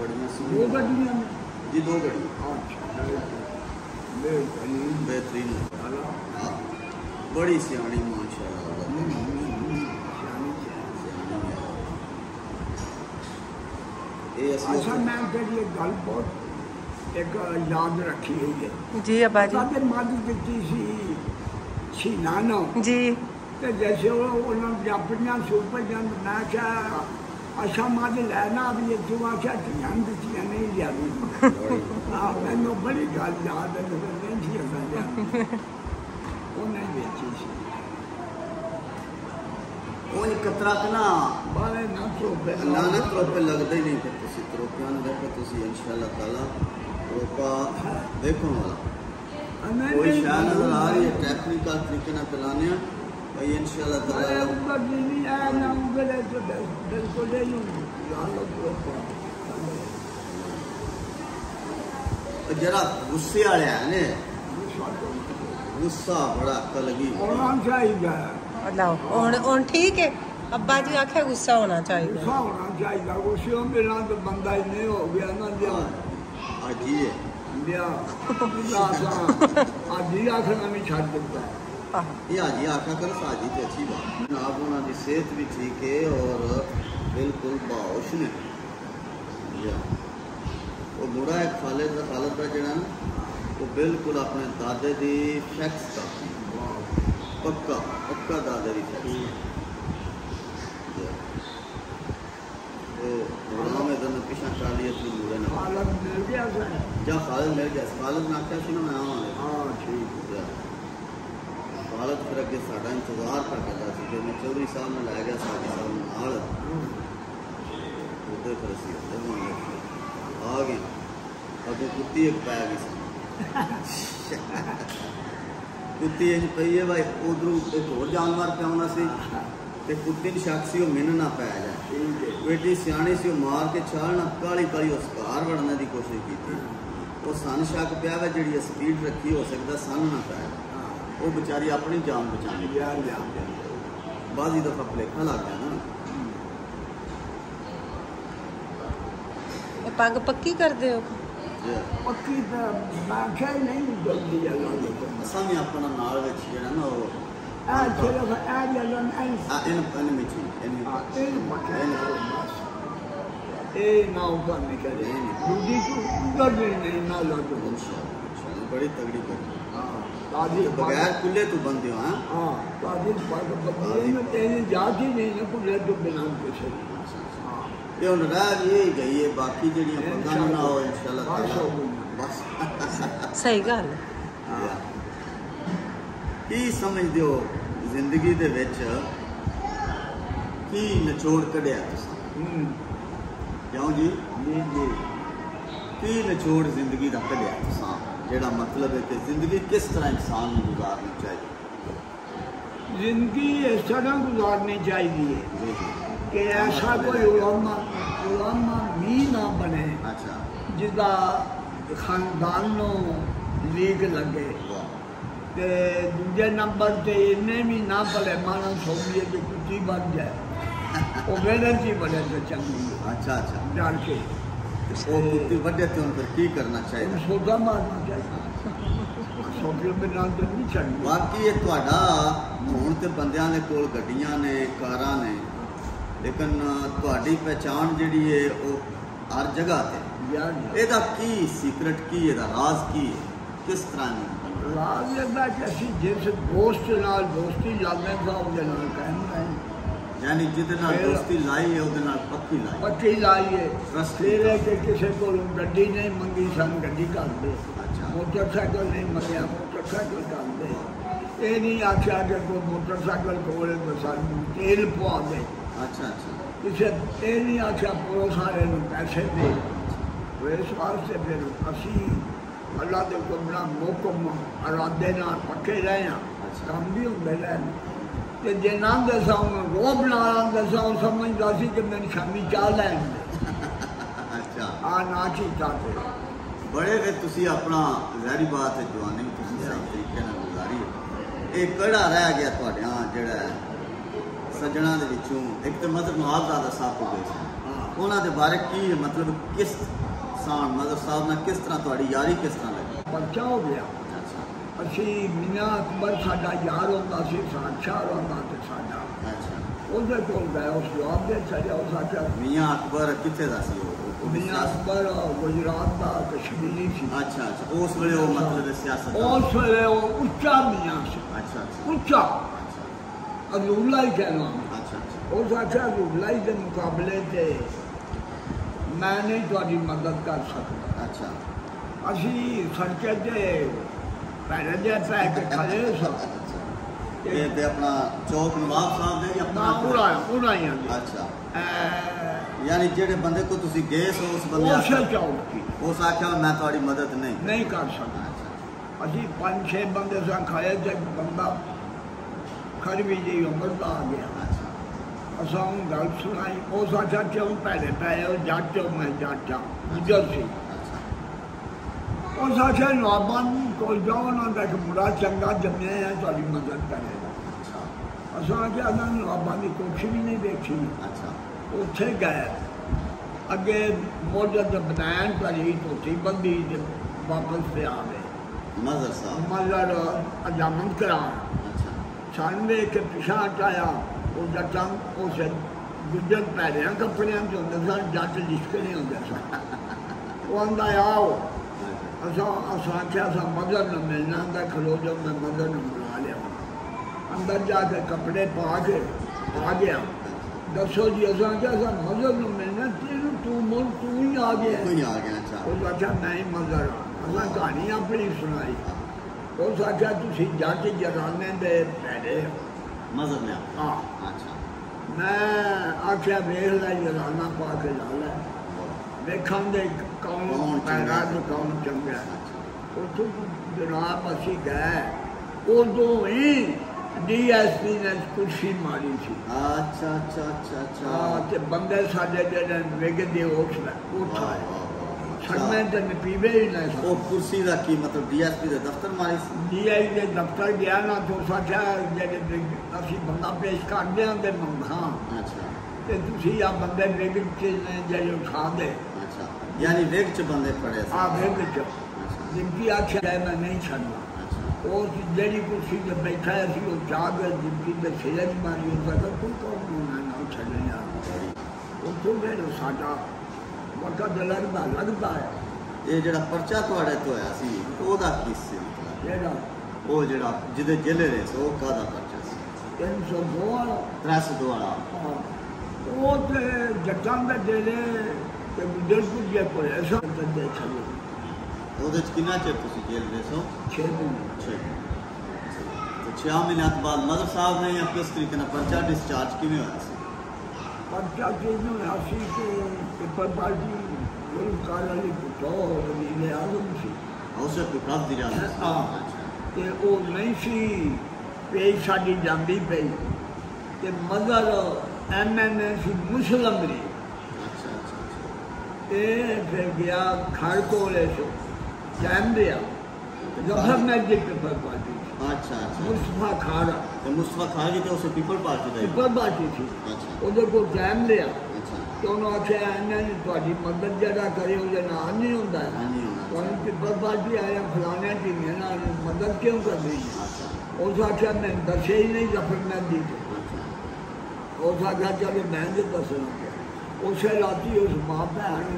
बड़ियां दो गड्डियां जी, 2 गड्डियां। बेहतरीन बड़ी सियाणी माशाअल्लाह। अच्छा मैं तेरी एक गल बहुत एक याद रखी हुई है जी अब्बा जी। मद दी सी छीना जी तो जैसे उन्होंने अपनियां सूपरियां मैं क्या अच्छा मद लैना भी तू आख्या धियां दित्तियां नहीं लिया मैनू बड़ी गल याद है नहीं थी उन्हें बेची सी कतरा ना बारे ना त्रोपे लगते ही नहीं। फिर त्रोपिया देखो इंशाअल्लाह ताला त्रोपा देखो वाला कोई शायद नजर आ रही है टेक्निकल तरीके ना चलाने भाई इंशाअल्लाह ताला जरा गुस्से वाले है ने गुस्सा बड़ा लगी होना चाहिए ठीक है अब्बा जी आखे गुस्सा होना चाहिए। गुस्सा होना चाहिए गुस्से बिना तो बंदा ही नहीं हो गया ना लिया आज ही है लिया आज ही आखना नहीं छड़ देता ये आज ही आखा कर साजी तो अच्छी बात जनाब उन्होंने सेहत भी ठीक है और बिल्कुल बाहोश ने वो मुड़ा है खालिद का जरा ना वो बिल्कुल अपने दादे की फैक्स का पक्का पक्का दादे की फैक्स पिछा कर लिया तू मुड़े ना खालिद मिल गया जा खालिद मिल गया खालिद ने आख्या ना मैं आवांगा हाँ ठीक है खालिद फिर अगे साडा इंतजार करता सी जो मैं चौधरी साहब ने लै गया साडी साहब नाल उधर फिर असीं आ गए अगे कुत्ती एक पै गई कुत्ती इंज पई है भाई उधरों एक होर जानवर पे आना सी ते कुत्ती ने शक सी मिन ना पै जाए बेटी सियाणी सी मार के छालना काली काली उस घर वड़ने की कोशिश की वो सन शक पिया वा जी स्पीड रखी हो सकता सन ना पै वो बेचारी अपनी जान बचाने बाजी दफा भुलेखा लग गया ना पग पक्की कर दे पक्की तो मैं नहीं जल्दी असा भी अपना नाल जेड़ा ना वो बड़ी तगड़ी बगैर कुल्ले तो बंदे हो जाती नहीं ना कुल्ले तो बिना यही गई है बाकी जड़ियां ना हो इंशाल्लाह बस सही गल की समझते हो जिंदगी दे विच की निचोड़ कढ़िया क्यों जी की निचोड़ जिंदगी का कढ़िया जेड़ा मतलब है कि जिंदगी किस तरह इंसान को गुजारनी चाहिए जिंदगी इस तरह गुजारनी चाहिए कि ऐसा कोई उलमा भी ना बने अच्छा जिसका खानदान लीक लगे ते दूजे नंबर से इन्हें भी ना पड़े मानो सोमिए की कुत्ती बन जाए वो मेरे ही बने तो चंगी अच्छा अच्छा डर के वो कुत्ती बड़े तो फिर की करना चाहिए सोचा मारना चाहिए सोचे बिना तो नहीं चाहिए बाकी ये तुहाडा हुण ते बंदियां दे कोल गड्डियां ने कारां ने लेकिन तुहाडी पहचान जिहड़ी है वो हर जगह ते ਇਹਦਾ ਕੀ सीक्रेट की ਇਹਦਾ राज की है किस तरह नहीं राज ਇਹਦਾ कि ਅਸੀਂ जिस दोस्त नाल दोस्ती लाने का ਉਹਦੇ ਨਾਲ ਕਾਇਮ ਰਹੇ यानी जिहदे नाल दोस्ती लाई है ਉਹਦੇ ਨਾਲ पक्की लाई है फिर कि किसी को गड्डी नहीं मंगी सन गड्डी कर दे अच्छा मोटरसाइकिल नहीं मंगया मोटरसाइकिल कर दे ये नहीं आख्या कि कोई मोटरसाइकिल कोले तो सानू तेल पवा दे अच्छा अच्छा किसी ये नहीं आख्या पुरो सारे पैसे दे इस वास्ते फिर असी अल्लाह के हुक्म मुकम इरादे पक्के रहे हैं काम भी होंगे रहे जे ना दसा रोब ना दसा समझता सी कि मैंने शामी चाह लैंगे अच्छा हाँ ना चीता बड़े फिर तुसी अपना ज़ाहिरी बात है जवानी तुसी सही तरीके नाल गुजारी एक कड़ा रह गया तुहाडे जड़ा सज्जणा दे विचों एक तो मतलब नवाब ज़ादा साहब को गए ਉਹਨਾਂ ਦੇ ਬਾਰੇ ਕੀ मतलब किस ਸਾਨ ਮਦਰ ਸਾਹਿਬ ਨਾਲ ਕਿਸ ਤਰ੍ਹਾਂ ਤੁਹਾਡੀ ਯਾਰੀ ਕਿਸ ਤਰ੍ਹਾਂ ਲੱਗੀ? ਪਰਚਾ ਹੋ ਗਿਆ। ਅਸੀਂ ਮੀਆਂ ਅਕਬਰ ਸਾਡਾ ਯਾਰ ਹੁੰਦਾ ਸੀ, ਸਾਥਸ਼ਾਹ ਹੁੰਦਾ ਤੇ ਸਾਡਾ ਉਹਦੇ ਕੋਲ ਗਏ, ਉਸ ਜਵਾਬ ਦੇ ਛੱਡਿਆ। ਉਸ ਆਖਿਆ ਮੀਆਂ ਅਕਬਰ ਕਿੱਥੇ ਦਾ ਸੀ? ਮੀਆਂ ਅਕਬਰ ਗੁਜਰਾਤ ਦਾ ਕਸ਼ਮੀਰੀ ਸੀ। ਅੱਛਾ ਅੱਛਾ, ਉਸ ਵੇਲੇ ਉਹ ਮਤਲਬ ਸਿਆਸਤ ਉਸ ਵੇਲੇ ਉਹ ਉੱਚਾ ਮੀਆਂ ਸੀ। ਅੱਛਾ ਉੱਚਾ ਅਜ਼ੂਲਾ ਹੀ ਕਹਿਣਾ। ਅੱਛਾ ਉਸ ਆਖਿਆ ਅਜ਼ੂਲਾ ਦੇ ਮੁਕਾਬਲੇ ਤੇ ਮੈਂ ਨਹੀਂ ਤੁਹਾਡੀ ਮਦਦ ਕਰ ਸਕਦਾ। ਅੱਛਾ, ਅਸੀਂ ਸੜਕੇ ਤੇ ਪੈਰੇ ਦੇ ਪੈ ਕੇ ਖੜੇ ਸਾਂ। ਤੇ ਆਪਣਾ ਚੌਕ ਨਵਾਬ ਸਾਹਿਬ ਦੇ ਜਾਂ ਆਪਣਾ ਪੂਰਾ ਹੀ ਆਂਦੇ। ਅੱਛਾ, ਯਾਨੀ ਜਿਹੜੇ ਬੰਦੇ ਕੋ ਤੁਸੀਂ ਗਏ ਸੋ ਉਸ ਬੰਦੇ ਉਸੇ ਚੌਕ ਕੀ ਉਸ ਆਖਿਆ ਮੈਂ ਤੁਹਾਡੀ ਮਦਦ ਨਹੀਂ ਕਰ ਸਕਦਾ। ਅਸੀਂ 5-6 ਬੰਦੇ ਸਾਂ ਖੜੇ ਤੇ ਬੰਦਾ ਖਰਵੀ ਜੀ ਉਮਰ ਦਾ ਆ ਗਿਆ। असा गल सुनाई उस आख्या क्यों पैरे पै जट मैं जट हाँ गुजर सी। उस आख्या नवाबा को जाओ ना एक मुड़ा चंगा जमया है थोड़ी मदद करेगा। असा आख्या नवाबा की कोठी भी नहीं देखी। उत्थे गए अगे मोजत बनैन करी धोती बंदी वापस पे आ गए। मजर अजामत करा सन देख के पिछा हटाया। वो जटा उस गुजर पैरिया कपड़िया च होंगे सन, जट लिशके नहीं होंगे सन। वो आंदा आओ असा आख्या असा मदर न मिलना आंदा खलो जो मैं मदर न बुला लिया। अंदर जाके कपड़े पा के आ गया। दसो जी असा क्या असा मदर न मिलना तेन तू मुल तू ही आ गया। उस आख्या मैं ही मदर हाँ। असा कहानी अपनी सुनाई। उस आख्या तुसी जट जराने दे पैरे मजहब में हाँ। अच्छा, मैं आख्या वेख ला जलाना पा के ला लै देखा दे कौन पैरा तो कौन चंगा। उतो जनाब असी गए उदो ही DSP ने कुर्सी मारी थी। अच्छा अच्छा अच्छा अच्छा, ते बंदे साडे जेडे वेगदे उठ सगमें ते पीवे ही नहीं। वो कुर्सी का की मतलब DSP के दफ्तर मारी? DSP के दफ्तर गया ना तो साख्या असी बंदा पेश कर दें ते मंगा। अच्छा, ते तुसी आ बंदे वेग च जेडे उठा दे। अच्छा, यानी वेग च बंदे पड़े? हाँ वेग च। जिनकी आख्या मैं नहीं छड़ना। उस जेडी कुर्सी ते बैठा असी वो चाह के जिनकी ते सिरे मारी उसका कोई कौन ना छड़े यार। उतो फिर साडा वक्त लगता है। ये जड़ा पर्चा तुहाडे तो होया सी ओदा की सी? जेड़ा वो जड़ा जिदे जेले रहे सो कादा पर्चा सी? 302 वाला 302 वाला। हां वो ते जट्टां दे जेले ते गुजरपुर जे कोई ऐसा दे छले। ओदे च कितना चेर तुसी जेल रहे सो? 6 महीने। तो 6 महीने बाद मदर साहब ने या किस तरीके ना पर्चा डिस्चार्ज किवें होया सी? पर्चा किवें होया सी कि पेपर पार्टी काली पुटो नीले आलम सी उसे कोई कब दिया? हाँ ते वो नहीं सी पेज साडी जांदी पई ते मगर MNA सी मुस्लिम री। अच्छा अच्छा, ते फिर गया घर कोले सो कैम दिया जफर में जी पेपर पार्टी। अच्छा अच्छा, मुस्तफा खारा तो मुस्तफा खारा जी तो उसे पीपल पार्टी थी? पीपल पार्टी थी। अच्छा, उधर को कैम लिया अच्छा, तो उन्होंने आख्या इन्हें थोड़ी मदद जरा करे उसे नाम नहीं होता है। पीपल पार्टी आया फलाने की मदद क्यों कर रही है? उस आख्या मैं दसे ही नहीं जफर में दी थी। उस आख्या चलो मैं जो दसना गया। उस राती उस माँ भैन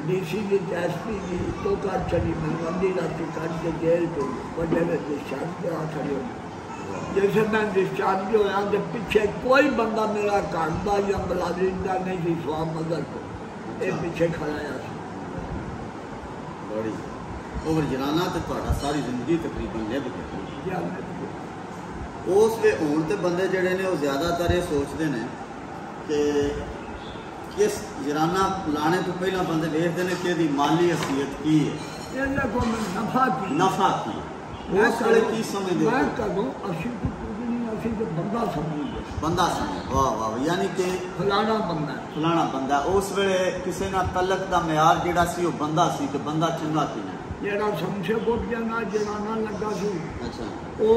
DC की SP की तो कर चली मैं अद्धी राती कट के जेल तो बड़े डिस्चार्ज करा खड़ी। जैसे मैं डिस्चार्ज होया तो पीछे कोई बंदा मेरा घर का या मुलाजिम का नहीं थी स्वाब मदद को ये पीछे खड़ाया। बड़ी ओवर जनाना तो सारी जिंदगी तकरीबन लिभ गई। उस वे हूँ तो बंदे जड़े ने ज़्यादातर ये सोचते हैं कि किस जराना लाने तो पहला बंदे देखते हैं कि माली हैसियत की है, नफा की उस वेले की समझदे हो? बंदा समझ वाह वाह, यानी कि फलाना बंदा उस वेले किसी ना तलक का म्यार जिहड़ा सी वो बंदा सी ते बंदा चंगा की ना जेड़ा शमशे कोट जाना जनाना लगा सी। अच्छा, ओ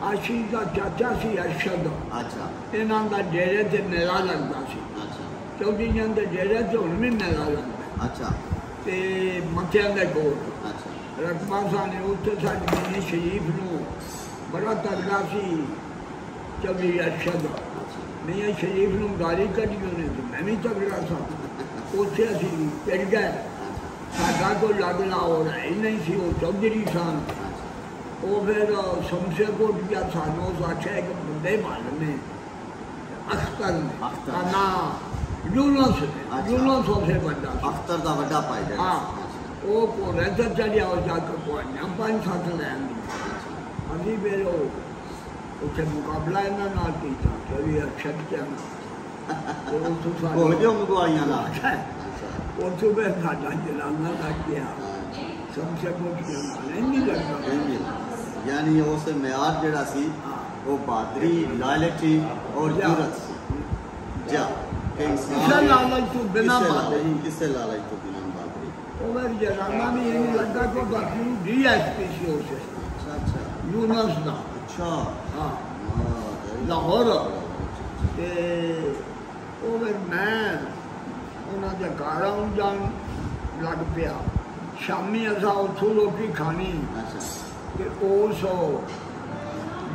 आशीष का चाचा सी अरशद। अच्छा, इन्हां दा डेरे ते मेला लगदा सी। अच्छा, चौधरी के डेरे च हुण भी मेला लगता। अच्छा ते मत्थियां दे कोल अच्छा रकबा साने उत्थे साडी मियां शरीफ नूं बड़ा तगड़ा सी चौधरी अरशद मियां शरीफ नूं गाली कड्ढी उन्हें ते मैं भी तगड़ा सा उत्थे असीं पिड़ गए साडा कोई लगला और है ही नहीं सी वो चौधरी सन वो फिर शमशे कोट गया सानू आख्या एक बंदे मारने अख्तर ने ना यूनुस से बड़ा अख्तर दा वड्डा भाई हाँ वो घोड़े से चढ़िया और जाकर पहुंचा 5-7 लैन अभी फिर उत्थे मुकाबला इन्होंने नाल कीता कभी अरशद क्या उत्थों फिर साडा जलाना लग गया शमशे कोट के नहीं लगता यानी उस म्यार जिहड़ा सी वो बहादुरी लायल्टी और जुरत जा किसे लालच तो बिना बहादुरी किसे लालच तो बिना बहादुरी वो फिर जलाना भी यही लगा कि बाकी DSP सी उसे अच्छा यूनुस दा अच्छा हाँ लाहौर ते वो फिर मैं उन्होंने घर आउन जान लग पिया शामी असा उथों रोटी खानी ते उस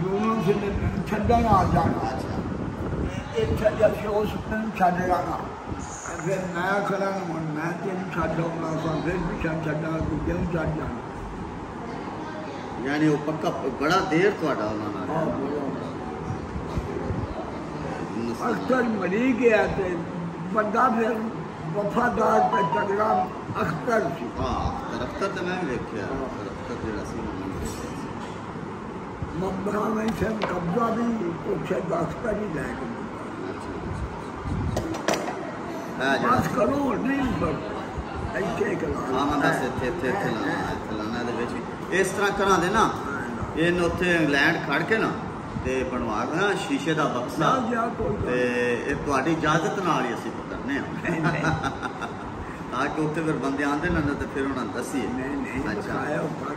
यूनुस ने छड्डण आ जाना इत्थे जैसे उस दिन छड्ड जाना फिर मैं खड़ा हुण मैं तेन छड्ड आउणा सा फिर पिछा छड्डा दूजे नूं छड्ड जाना यानी वो पक्का बड़ा देर तुहाडा उन्हां नाल अख्तर मरी गया ते बंदा फिर वफादार ते तगड़ा अख्तर सी हाँ अख्तर तो मैं भी देखिया अख्तर जिहड़ा सी मकबरा में से कब्जा भी उसे अख्तर ही लै के बस करो नहीं बस ऐसे इस तरह करा दे ना इन उत्थे इंग्लैंड खड़ के ना ते बनवा के ना शीशे का बक्सा ते तुहाडी इजाजत नाल ही असीं पकड़ने ताकि उत्थे फिर बंदे आंदे ना ते फिर उन्हां दसीए अच्छा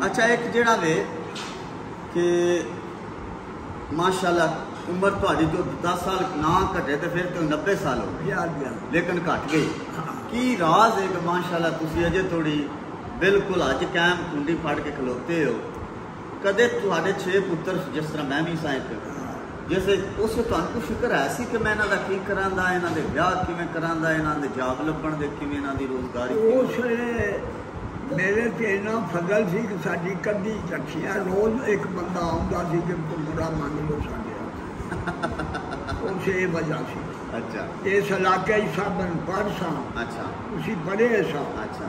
अच्छा एक जिहड़ा वे कि माशाअल्लाह उम्र तुहाडी जो 10 साल ना घटे तो फिर तो 90 साल हो गए लेकिन घट गई की राज है कि माशाअल्लाह तुसी अजे थोड़ी बिल्कुल अज कैम कुंडी फड़ के खलोते हो कदे तुहाडे 6 पुत्र जिस तरह मैं भी साइक जैसे उस तुहानू फिक्र है सी कि मैं इन्हां दा की करांदा इन्हां दे ब्याह किवें करांदा इन्हां दे जॉब लभण दे किवें इन्हां दी रोजगारी उस मेरे ते इन्ना फजल सी कि साडी कदी चखियां रोज एक बंदा आउंदा सी कि बुरा मंग लो साडे उस ये वजह सी अच्छा इस इलाके सब पढ़ सा अच्छा उसी बड़े सा अच्छा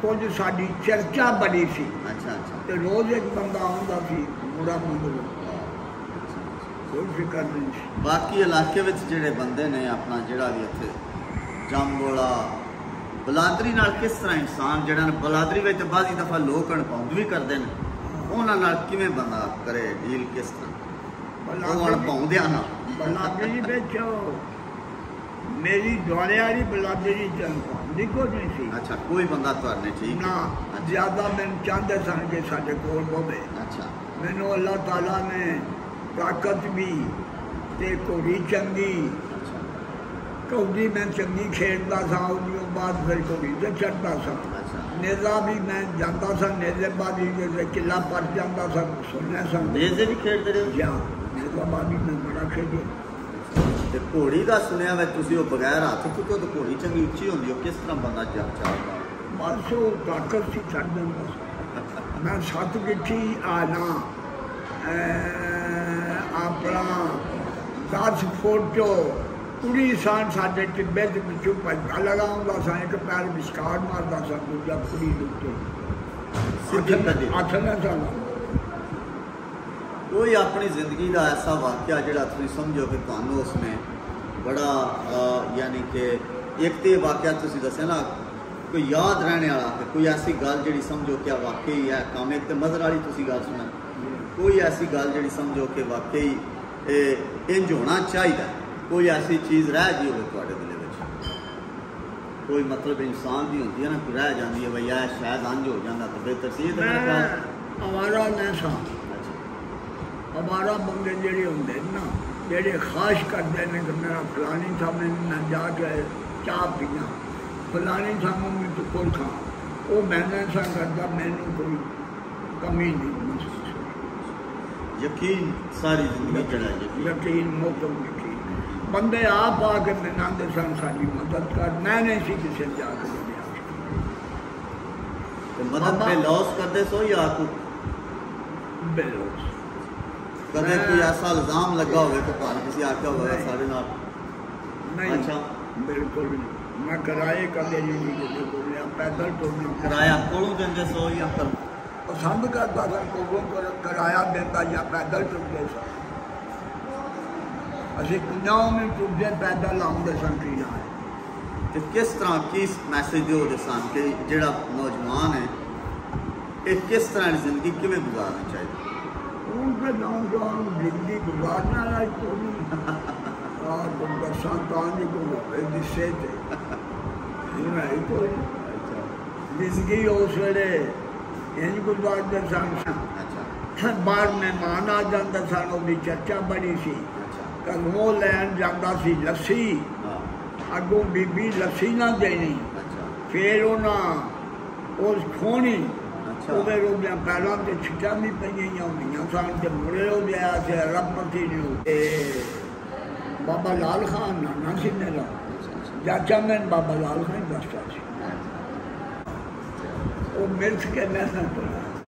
कुछ साडी चर्चा बड़ी सी अच्छा अच्छा ते रोज एक बंदा आउंदा सी बुरा मंग लो कोई फिक्र नहीं बाकी इलाके विच जिहड़े बंदे ने अपना जिहड़ा भी इत्थे जामबोला बलादरी नाल किस तरह इंसान जिहड़ा बलादरी विच बाज़ी दफा लोग अणभौंद भी करदे ने उन्हां नाल किवें बंदा करे डील किस तरह अणभौंदियां नाल बलादरी विच मेरी द्वारे वाली बलादरी चंदी को नहीं सी अच्छा कोई बंदा तुहाडे ठीक ना ज्यादा मैंने चाहते सन कि साडे कोल होवे अच्छा मैनू अल्लाह ताला ने ताकत भी ते घोड़ी चंगी कौड़ी मैं चंगी खेलता सा उस बाद फिर घोड़ी से चढ़ता सा नेजा भी मैं जाता सा नेजेबाजी जैसे किला पर जाता सा सुनने सा नेजे भी खेलते रहे जा नेजाबाजी में बड़ा खेले घोड़ी का सुनिया मैं तुसी वो बगैर हाथ चुको तो घोड़ी चंगी उच्ची होंदी किस तरह बंदा चाहता बस वो ताकत से चढ़ जाता मैं 7 गिट्ठी आना अपना 10 फुट कुड़ी सान साढ़े टिब्बे के पिछू भजदा लगाऊंगा सा एक पैर विस्कार मारता सा दूजा कुड़ी आठना साल कोई अपनी जिंदगी का ऐसा वाक्य जोड़ा तुम समझो कि तुहानू उसने बड़ा यानी कि एक तो वाक्य तुम दसे ना कोई याद रहने वाला कोई ऐसी गल जी समझो क्या वाकई है काम एक तो मजर वाली तुम गल सुना कोई ऐसी गल जी समझो कि वाकई इंज होना चाहिए कोई ऐसी चीज़ रह गई हो दिल में कोई मतलब इंसान की होती है ना कोई रह जाती है भाई यह शायद अंज हो जाता तो बेहतर सी हमारा नशा हमारा बंदे जेडे होंगे ना जेडे खाश करते हैं कि मेरा फलानी था मैं जाके चाह पीना फलाने सामू में तो कोई खा वो मैंने सा करता मैंने कोई कमी नहीं महसूस हुई। यकीन सारी जिंदगी चढ़ाई यकीन मोकम यकीन बंदे आप आके मिलाते सन सारी मदद कर मैं नहीं सी किसी जाकर मदद पे लॉस करते सो या बेलॉस कदे कोई ऐसा इल्जाम लगा हुए कि पानी किसी आका हुआ सारे नाल नहीं अच्छा बिल्कुल नहीं मैं किराए का दे नहीं बोलिया पैदल टुरना किराया कोलों देंदे सो या कर पसंद करता था कोलों को किराया देता या पैदल टुरदे सा असी कुंजाओं में टुरदे पैदल आउंदे सन की ना कि किस तरह की मैसेज दो सन कि जेड़ा नौजवान है ये किस तरह की जिंदगी किवें गुजारनी चाहिए उनके नौजवान जिंदगी गुजारना है तो नहीं तो बरसात को दिशे थे जिंदगी उस वेले इंज गुजारते सन बाहर मेहमान आ जाते सन उसकी चर्चा बड़ी सी घरों लैन जाता सी लस्सी अगों बीबी लस्सी ना देनी फिर उस खोनी पैरों से छिटा भी पई होंगे सन तो मुड़े हो गया से रबती बाबा लाल खान नाना सी मेरा चाचा मैंने बाबा लाल खान दसता वो मिर्च के मैं